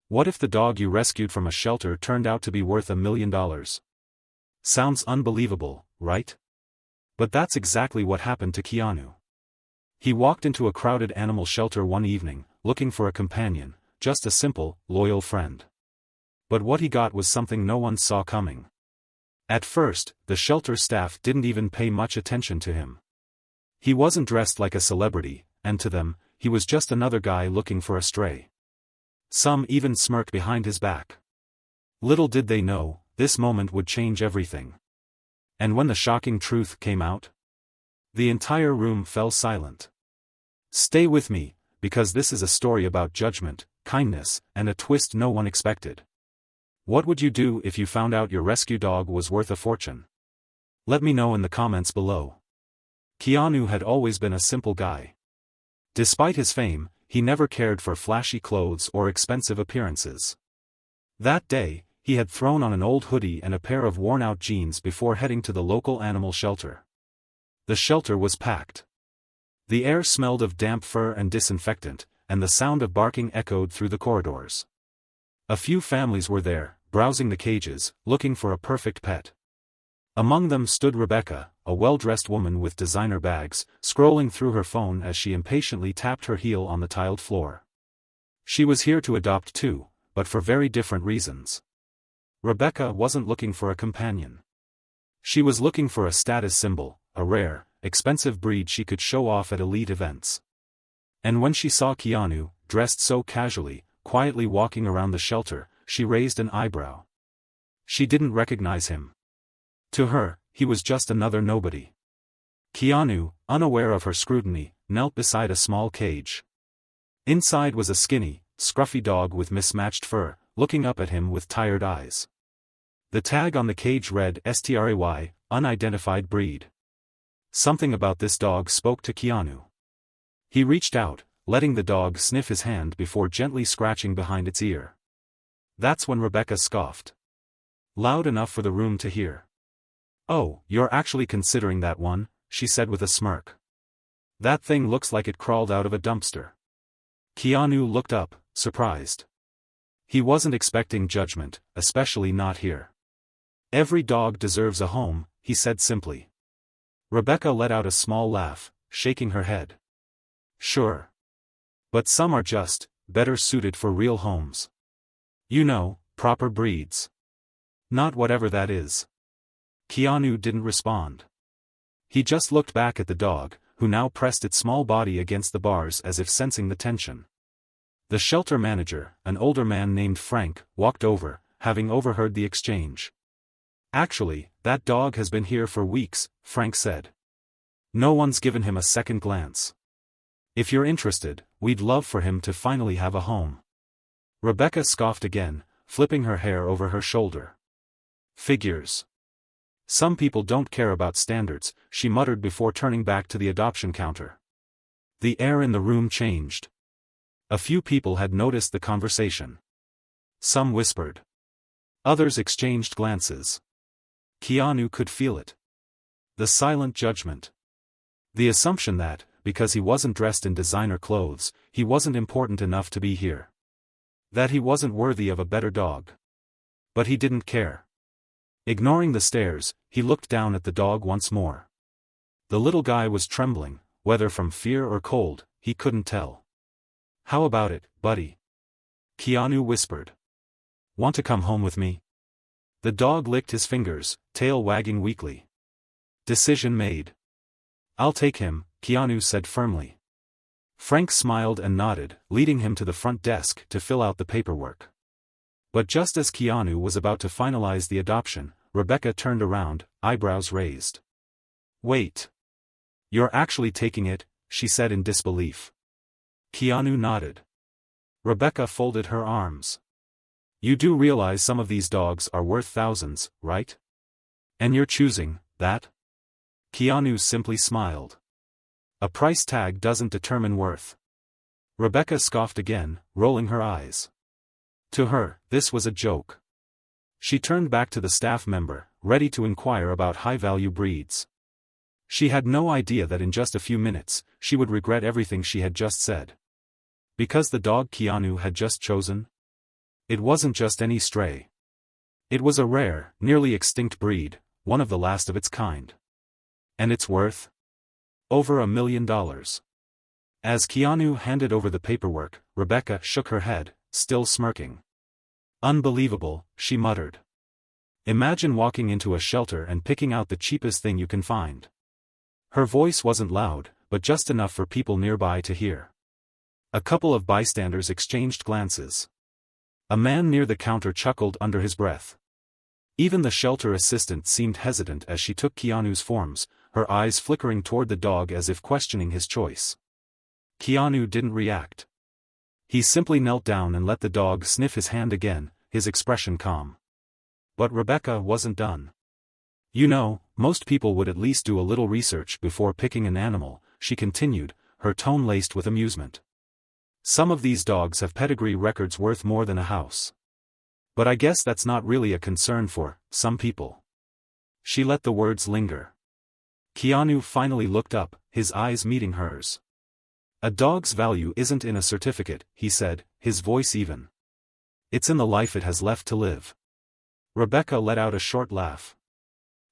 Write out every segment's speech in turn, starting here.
What if the dog you rescued from a shelter turned out to be worth $1 million? Sounds unbelievable, right? But that's exactly what happened to Keanu. He walked into a crowded animal shelter one evening, looking for a companion, just a simple, loyal friend. But what he got was something no one saw coming. At first, the shelter staff didn't even pay much attention to him. He wasn't dressed like a celebrity, and to them, he was just another guy looking for a stray. Some even smirked behind his back. Little did they know, this moment would change everything. And when the shocking truth came out, the entire room fell silent. Stay with me, because this is a story about judgment, kindness, and a twist no one expected. What would you do if you found out your rescue dog was worth a fortune? Let me know in the comments below. Keanu had always been a simple guy. Despite his fame, he never cared for flashy clothes or expensive appearances. That day, he had thrown on an old hoodie and a pair of worn-out jeans before heading to the local animal shelter. The shelter was packed. The air smelled of damp fur and disinfectant, and the sound of barking echoed through the corridors. A few families were there, browsing the cages, looking for a perfect pet. Among them stood Rebecca, a well-dressed woman with designer bags, scrolling through her phone as she impatiently tapped her heel on the tiled floor. She was here to adopt too, but for very different reasons. Rebecca wasn't looking for a companion. She was looking for a status symbol, a rare, expensive breed she could show off at elite events. And when she saw Keanu, dressed so casually, quietly walking around the shelter, she raised an eyebrow. She didn't recognize him. To her, he was just another nobody. Keanu, unaware of her scrutiny, knelt beside a small cage. Inside was a skinny, scruffy dog with mismatched fur, looking up at him with tired eyes. The tag on the cage read "Stray, unidentified breed." Something about this dog spoke to Keanu. He reached out, letting the dog sniff his hand before gently scratching behind its ear. That's when Rebecca scoffed. Loud enough for the room to hear. "Oh, you're actually considering that one," she said with a smirk. "That thing looks like it crawled out of a dumpster." Keanu looked up, surprised. He wasn't expecting judgment, especially not here. "Every dog deserves a home," he said simply. Rebecca let out a small laugh, shaking her head. "Sure. But some are just better suited for real homes. You know, proper breeds. Not whatever that is." Keanu didn't respond. He just looked back at the dog, who now pressed its small body against the bars as if sensing the tension. The shelter manager, an older man named Frank, walked over, having overheard the exchange. "Actually, that dog has been here for weeks," Frank said. "No one's given him a second glance. If you're interested, we'd love for him to finally have a home." Rebecca scoffed again, flipping her hair over her shoulder. "Figures. Some people don't care about standards," she muttered before turning back to the adoption counter. The air in the room changed. A few people had noticed the conversation. Some whispered. Others exchanged glances. Keanu could feel it. The silent judgment. The assumption that, because he wasn't dressed in designer clothes, he wasn't important enough to be here. That he wasn't worthy of a better dog. But he didn't care. Ignoring the stares, he looked down at the dog once more. The little guy was trembling, whether from fear or cold, he couldn't tell. "How about it, buddy?" Keanu whispered. "Want to come home with me?" The dog licked his fingers, tail wagging weakly. "Decision made. I'll take him," Keanu said firmly. Frank smiled and nodded, leading him to the front desk to fill out the paperwork. But just as Keanu was about to finalize the adoption, Rebecca turned around, eyebrows raised. "Wait. You're actually taking it?" she said in disbelief. Keanu nodded. Rebecca folded her arms. "You do realize some of these dogs are worth thousands, right? And you're choosing that?" Keanu simply smiled. "A price tag doesn't determine worth." Rebecca scoffed again, rolling her eyes. To her, this was a joke. She turned back to the staff member, ready to inquire about high-value breeds. She had no idea that in just a few minutes, she would regret everything she had just said. Because the dog Keanu had just chosen? It wasn't just any stray. It was a rare, nearly extinct breed, one of the last of its kind. And it's worth? Over $1 million. As Keanu handed over the paperwork, Rebecca shook her head, still smirking. Unbelievable, she muttered. Imagine walking into a shelter and picking out the cheapest thing you can find. Her voice wasn't loud, but just enough for people nearby to hear. A couple of bystanders exchanged glances. A man near the counter chuckled under his breath. Even the shelter assistant seemed hesitant as she took Keanu's forms, her eyes flickering toward the dog as if questioning his choice. Keanu didn't react. He simply knelt down and let the dog sniff his hand again, his expression calm. But Rebecca wasn't done. You know, most people would at least do a little research before picking an animal, she continued, her tone laced with amusement. Some of these dogs have pedigree records worth more than a house. But I guess that's not really a concern for some people. She let the words linger. Keanu finally looked up, his eyes meeting hers. A dog's value isn't in a certificate, he said, his voice even. It's in the life it has left to live. Rebecca let out a short laugh.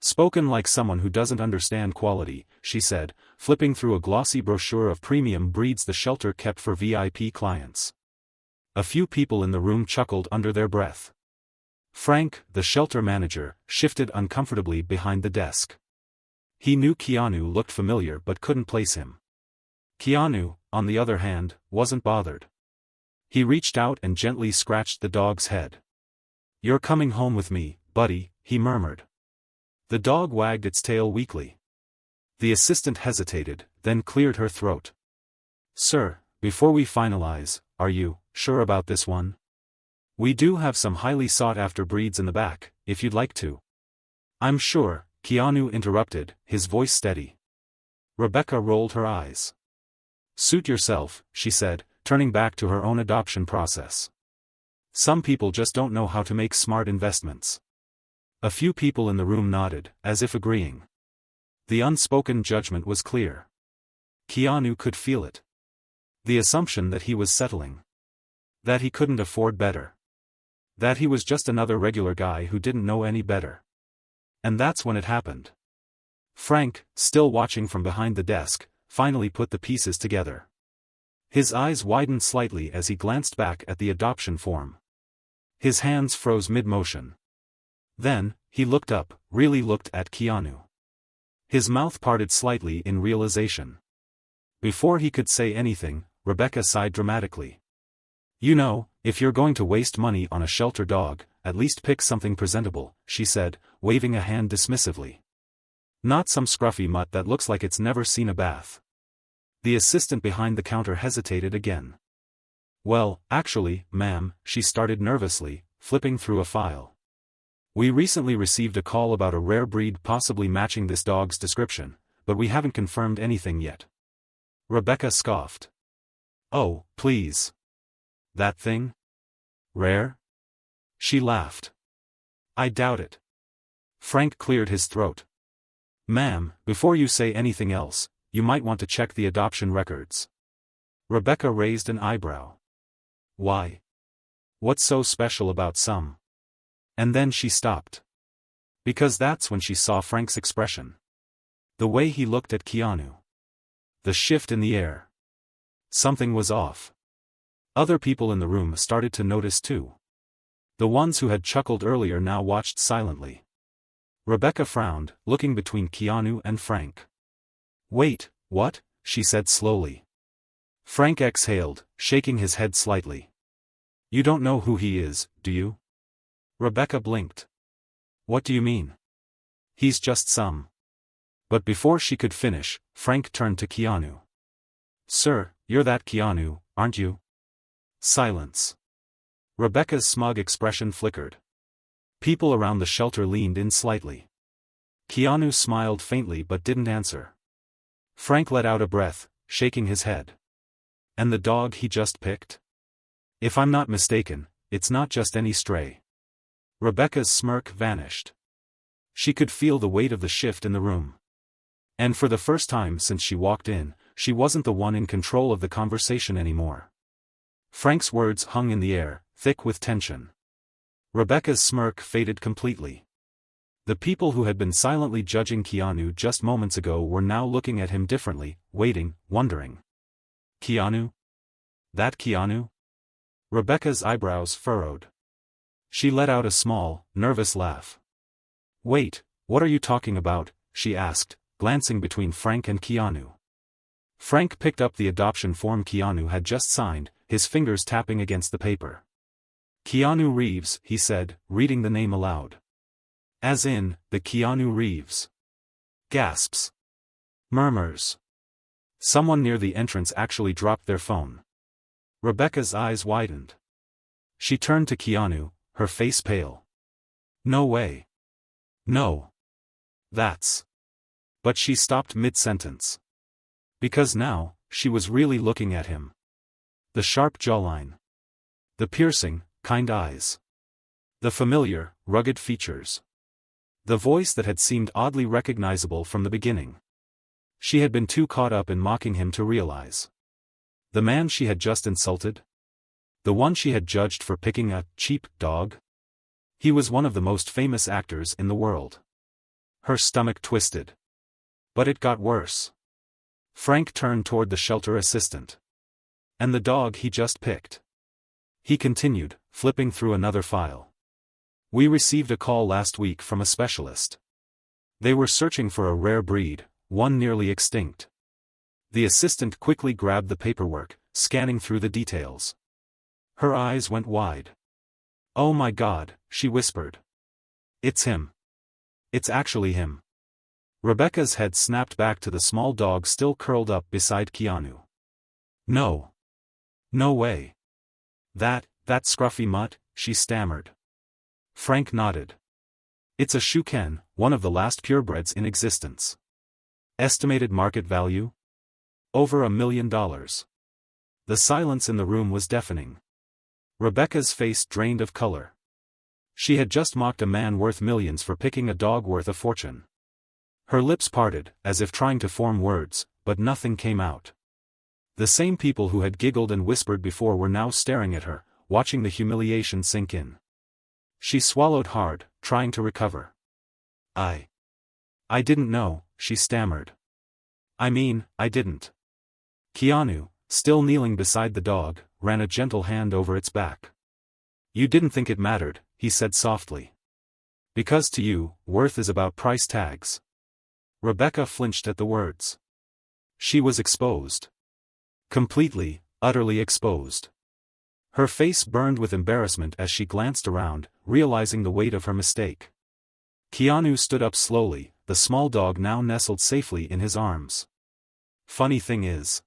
Spoken like someone who doesn't understand quality, she said, flipping through a glossy brochure of premium breeds the shelter kept for VIP clients. A few people in the room chuckled under their breath. Frank, the shelter manager, shifted uncomfortably behind the desk. He knew Keanu looked familiar but couldn't place him. Keanu, on the other hand, wasn't bothered. He reached out and gently scratched the dog's head. "You're coming home with me, buddy," he murmured. The dog wagged its tail weakly. The assistant hesitated, then cleared her throat. "Sir, before we finalize, are you sure about this one? We do have some highly sought-after breeds in the back, if you'd like to." "I'm sure," Keanu interrupted, his voice steady. Rebecca rolled her eyes. "Suit yourself," she said, turning back to her own adoption process. "Some people just don't know how to make smart investments." A few people in the room nodded, as if agreeing. The unspoken judgment was clear. Keanu could feel it. The assumption that he was settling. That he couldn't afford better. That he was just another regular guy who didn't know any better. And that's when it happened. Frank, still watching from behind the desk, finally put the pieces together. His eyes widened slightly as he glanced back at the adoption form. His hands froze mid-motion. Then, he looked up, really looked at Keanu. His mouth parted slightly in realization. Before he could say anything, Rebecca sighed dramatically. "You know, if you're going to waste money on a shelter dog, at least pick something presentable," she said, waving a hand dismissively. "Not some scruffy mutt that looks like it's never seen a bath." The assistant behind the counter hesitated again. "Well, actually, ma'am," she started nervously, flipping through a file. "We recently received a call about a rare breed possibly matching this dog's description, but we haven't confirmed anything yet." Rebecca scoffed. "Oh, please. That thing? Rare?" She laughed. "I doubt it." Frank cleared his throat. "Ma'am, before you say anything else, you might want to check the adoption records." Rebecca raised an eyebrow. "Why? What's so special about some?" And then she stopped. Because that's when she saw Frank's expression. The way he looked at Keanu. The shift in the air. Something was off. Other people in the room started to notice too. The ones who had chuckled earlier now watched silently. Rebecca frowned, looking between Keanu and Frank. "Wait, what?" she said slowly. Frank exhaled, shaking his head slightly. "You don't know who he is, do you?" Rebecca blinked. "What do you mean?" "He's just some." But before she could finish, Frank turned to Keanu. "Sir, you're that Keanu, aren't you?" Silence. Rebecca's smug expression flickered. People around the shelter leaned in slightly. Keanu smiled faintly but didn't answer. Frank let out a breath, shaking his head. "And the dog he just picked? If I'm not mistaken, it's not just any stray." Rebecca's smirk vanished. She could feel the weight of the shift in the room. And for the first time since she walked in, she wasn't the one in control of the conversation anymore. Frank's words hung in the air, thick with tension. Rebecca's smirk faded completely. The people who had been silently judging Keanu just moments ago were now looking at him differently, waiting, wondering. Keanu? That Keanu? Rebecca's eyebrows furrowed. She let out a small, nervous laugh. Wait, what are you talking about? She asked, glancing between Frank and Keanu. Frank picked up the adoption form Keanu had just signed, his fingers tapping against the paper. Keanu Reeves, he said, reading the name aloud. As in, the Keanu Reeves. Gasps. Murmurs. Someone near the entrance actually dropped their phone. Rebecca's eyes widened. She turned to Keanu, her face pale. No way. No. That's. But she stopped mid-sentence. Because now, she was really looking at him. The sharp jawline. The piercing, kind eyes. The familiar, rugged features. The voice that had seemed oddly recognizable from the beginning. She had been too caught up in mocking him to realize. The man she had just insulted? The one she had judged for picking a cheap dog? He was one of the most famous actors in the world. Her stomach twisted. But it got worse. Frank turned toward the shelter assistant. And the dog he just picked. He continued, flipping through another file. We received a call last week from a specialist. They were searching for a rare breed, one nearly extinct. The assistant quickly grabbed the paperwork, scanning through the details. Her eyes went wide. Oh my God, she whispered. It's him. It's actually him. Rebecca's head snapped back to the small dog still curled up beside Keanu. No. No way. That scruffy mutt, she stammered. Frank nodded. It's a Shuken, one of the last purebreds in existence. Estimated market value? Over $1 million. The silence in the room was deafening. Rebecca's face drained of color. She had just mocked a man worth millions for picking a dog worth a fortune. Her lips parted, as if trying to form words, but nothing came out. The same people who had giggled and whispered before were now staring at her, watching the humiliation sink in. She swallowed hard, trying to recover. I didn't know, she stammered. I mean, I didn't. Keanu, still kneeling beside the dog, ran a gentle hand over its back. You didn't think it mattered, he said softly. Because to you, worth is about price tags. Rebecca flinched at the words. She was exposed. Completely, utterly exposed. Her face burned with embarrassment as she glanced around, realizing the weight of her mistake. Keanu stood up slowly, the small dog now nestled safely in his arms. Funny thing is.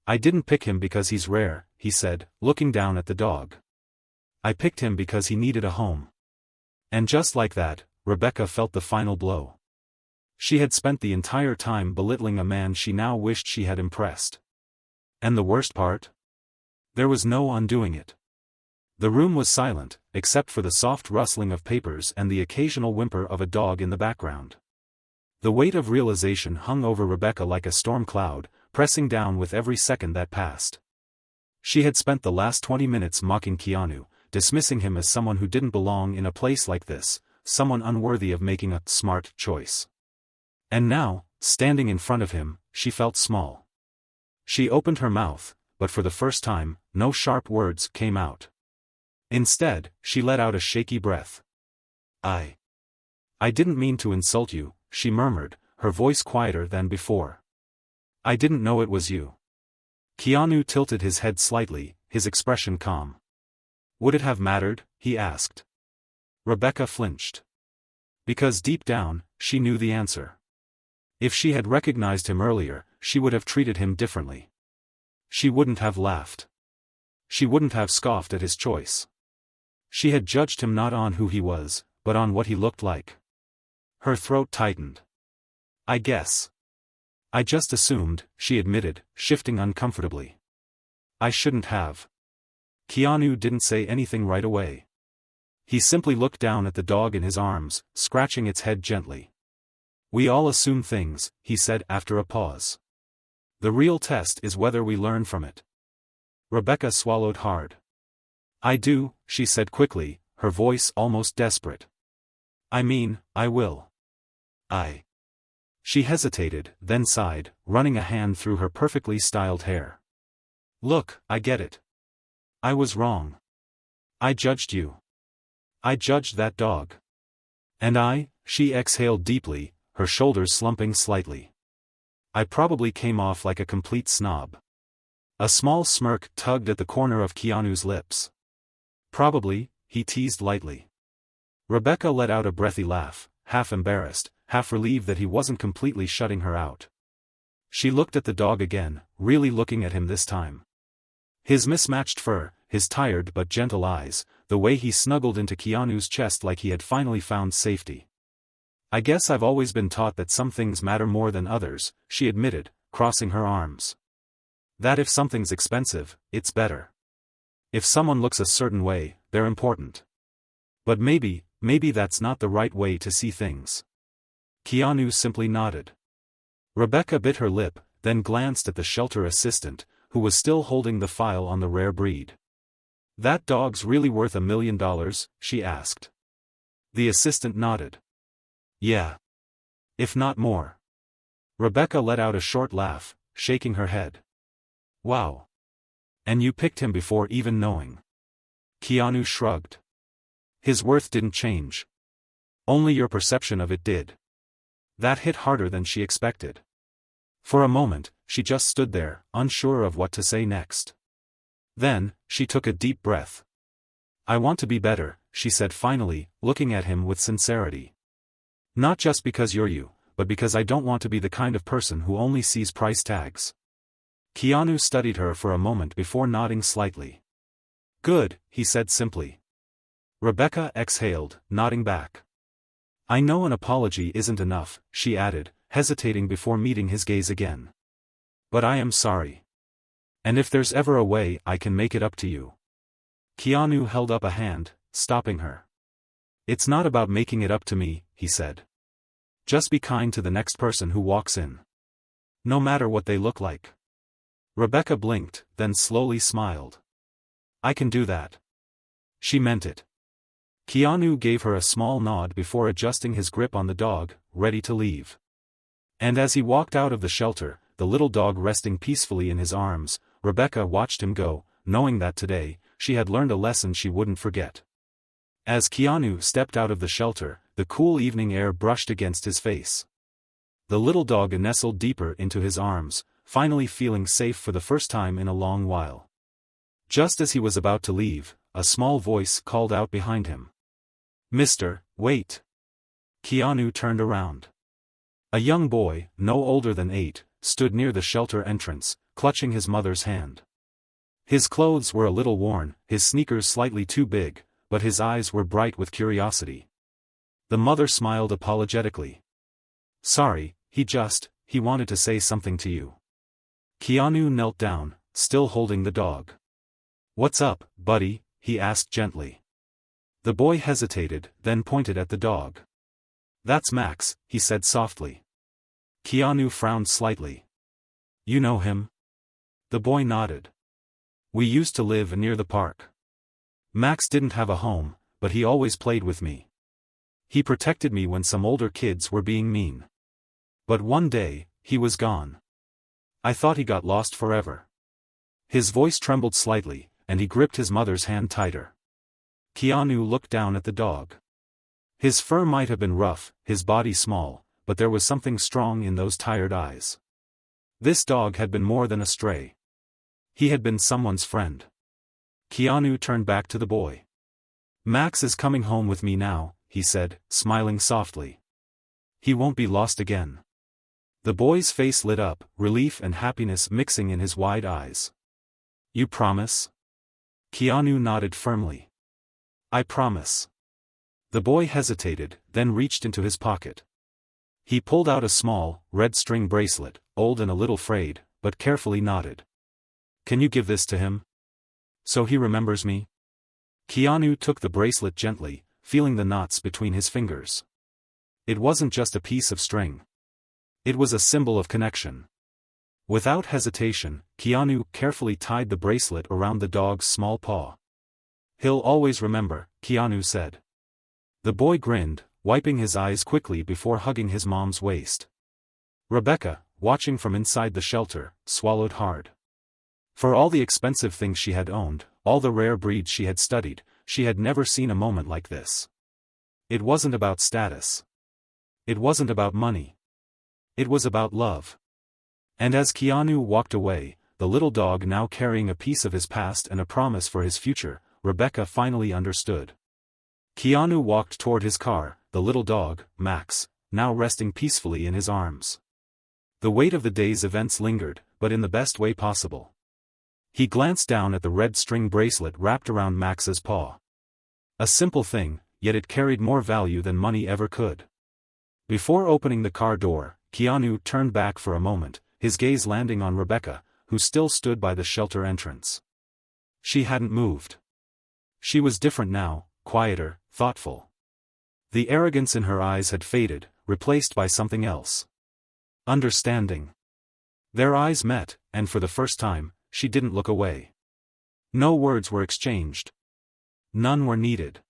I didn't pick him because he's rare, he said, looking down at the dog. I picked him because he needed a home. And just like that, Rebecca felt the final blow. She had spent the entire time belittling a man she now wished she had impressed. And the worst part? There was no undoing it. The room was silent, except for the soft rustling of papers and the occasional whimper of a dog in the background. The weight of realization hung over Rebecca like a storm cloud, pressing down with every second that passed. She had spent the last 20 minutes mocking Keanu, dismissing him as someone who didn't belong in a place like this, someone unworthy of making a smart choice. And now, standing in front of him, she felt small. She opened her mouth, but for the first time, no sharp words came out. Instead, she let out a shaky breath. I didn't mean to insult you, she murmured, her voice quieter than before. I didn't know it was you. Keanu tilted his head slightly, his expression calm. Would it have mattered? He asked. Rebecca flinched. Because deep down, she knew the answer. If she had recognized him earlier, she would have treated him differently. She wouldn't have laughed. She wouldn't have scoffed at his choice. She had judged him not on who he was, but on what he looked like. Her throat tightened. I guess. I just assumed, she admitted, shifting uncomfortably. I shouldn't have. Keanu didn't say anything right away. He simply looked down at the dog in his arms, scratching its head gently. We all assume things, he said after a pause. The real test is whether we learn from it. Rebecca swallowed hard. I do, she said quickly, her voice almost desperate. I mean, I will. She hesitated, then sighed, running a hand through her perfectly styled hair. Look, I get it. I was wrong. I judged you. I judged that dog. And she exhaled deeply, her shoulders slumping slightly. I probably came off like a complete snob. A small smirk tugged at the corner of Keanu's lips. Probably, he teased lightly. Rebecca let out a breathy laugh, half embarrassed, half relieved that he wasn't completely shutting her out. She looked at the dog again, really looking at him this time. His mismatched fur, his tired but gentle eyes, the way he snuggled into Keanu's chest like he had finally found safety. I guess I've always been taught that some things matter more than others, she admitted, crossing her arms. That if something's expensive, it's better. If someone looks a certain way, they're important. But maybe that's not the right way to see things. Keanu simply nodded. Rebecca bit her lip, then glanced at the shelter assistant, who was still holding the file on the rare breed. That dog's really worth $1 million, she asked. The assistant nodded. Yeah. If not more. Rebecca let out a short laugh, shaking her head. Wow. And you picked him before even knowing. Keanu shrugged. His worth didn't change. Only your perception of it did. That hit harder than she expected. For a moment, she just stood there, unsure of what to say next. Then, she took a deep breath. I want to be better, she said finally, looking at him with sincerity. Not just because you're you, but because I don't want to be the kind of person who only sees price tags. Keanu studied her for a moment before nodding slightly. Good, he said simply. Rebecca exhaled, nodding back. I know an apology isn't enough, she added, hesitating before meeting his gaze again. But I am sorry. And if there's ever a way I can make it up to you. Keanu held up a hand, stopping her. It's not about making it up to me, he said. Just be kind to the next person who walks in. No matter what they look like. Rebecca blinked, then slowly smiled. I can do that. She meant it. Keanu gave her a small nod before adjusting his grip on the dog, ready to leave. And as he walked out of the shelter, the little dog resting peacefully in his arms, Rebecca watched him go, knowing that today, she had learned a lesson she wouldn't forget. As Keanu stepped out of the shelter, the cool evening air brushed against his face. The little dog nestled deeper into his arms, finally feeling safe for the first time in a long while. Just as he was about to leave, a small voice called out behind him. Mister, wait. Keanu turned around. A young boy, no older than 8, stood near the shelter entrance, clutching his mother's hand. His clothes were a little worn, his sneakers slightly too big, but his eyes were bright with curiosity. The mother smiled apologetically. Sorry, he wanted to say something to you. Keanu knelt down, still holding the dog. What's up, buddy? He asked gently. The boy hesitated, then pointed at the dog. That's Max, he said softly. Keanu frowned slightly. You know him? The boy nodded. We used to live near the park. Max didn't have a home, but he always played with me. He protected me when some older kids were being mean. But one day, he was gone. I thought he got lost forever. His voice trembled slightly, and he gripped his mother's hand tighter. Keanu looked down at the dog. His fur might have been rough, his body small, but there was something strong in those tired eyes. This dog had been more than a stray. He had been someone's friend. Keanu turned back to the boy. Max is coming home with me now, he said, smiling softly. He won't be lost again. The boy's face lit up, relief and happiness mixing in his wide eyes. You promise? Keanu nodded firmly. I promise. The boy hesitated, then reached into his pocket. He pulled out a small, red string bracelet, old and a little frayed, but carefully knotted. Can you give this to him? So he remembers me? Keanu took the bracelet gently, feeling the knots between his fingers. It wasn't just a piece of string. It was a symbol of connection. Without hesitation, Keanu carefully tied the bracelet around the dog's small paw. "He'll always remember," Keanu said. The boy grinned, wiping his eyes quickly before hugging his mom's waist. Rebecca, watching from inside the shelter, swallowed hard. For all the expensive things she had owned, all the rare breeds she had studied, she had never seen a moment like this. It wasn't about status. It wasn't about money. It was about love. And as Keanu walked away, the little dog now carrying a piece of his past and a promise for his future, Rebecca finally understood. Keanu walked toward his car, the little dog, Max, now resting peacefully in his arms. The weight of the day's events lingered, but in the best way possible. He glanced down at the red string bracelet wrapped around Max's paw. A simple thing, yet it carried more value than money ever could. Before opening the car door, Keanu turned back for a moment, his gaze landing on Rebecca, who still stood by the shelter entrance. She hadn't moved. She was different now, quieter, thoughtful. The arrogance in her eyes had faded, replaced by something else. Understanding. Their eyes met, and for the first time, she didn't look away. No words were exchanged. None were needed.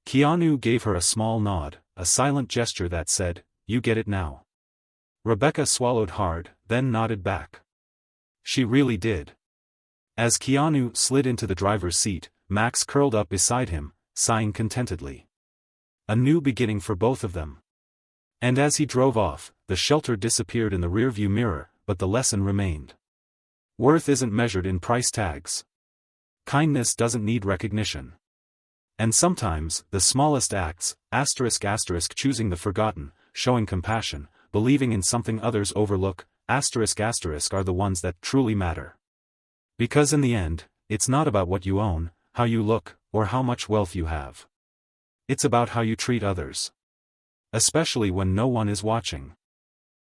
Keanu gave her a small nod, a silent gesture that said, "You get it now." Rebecca swallowed hard, then nodded back. She really did. As Keanu slid into the driver's seat, Max curled up beside him, sighing contentedly. A new beginning for both of them. And as he drove off, the shelter disappeared in the rearview mirror, but the lesson remained. Worth isn't measured in price tags. Kindness doesn't need recognition. And sometimes, the smallest acts, ***, choosing the forgotten, showing compassion, believing in something others overlook, ***, are the ones that truly matter. Because in the end, it's not about what you own, how you look, or how much wealth you have. It's about how you treat others. Especially when no one is watching.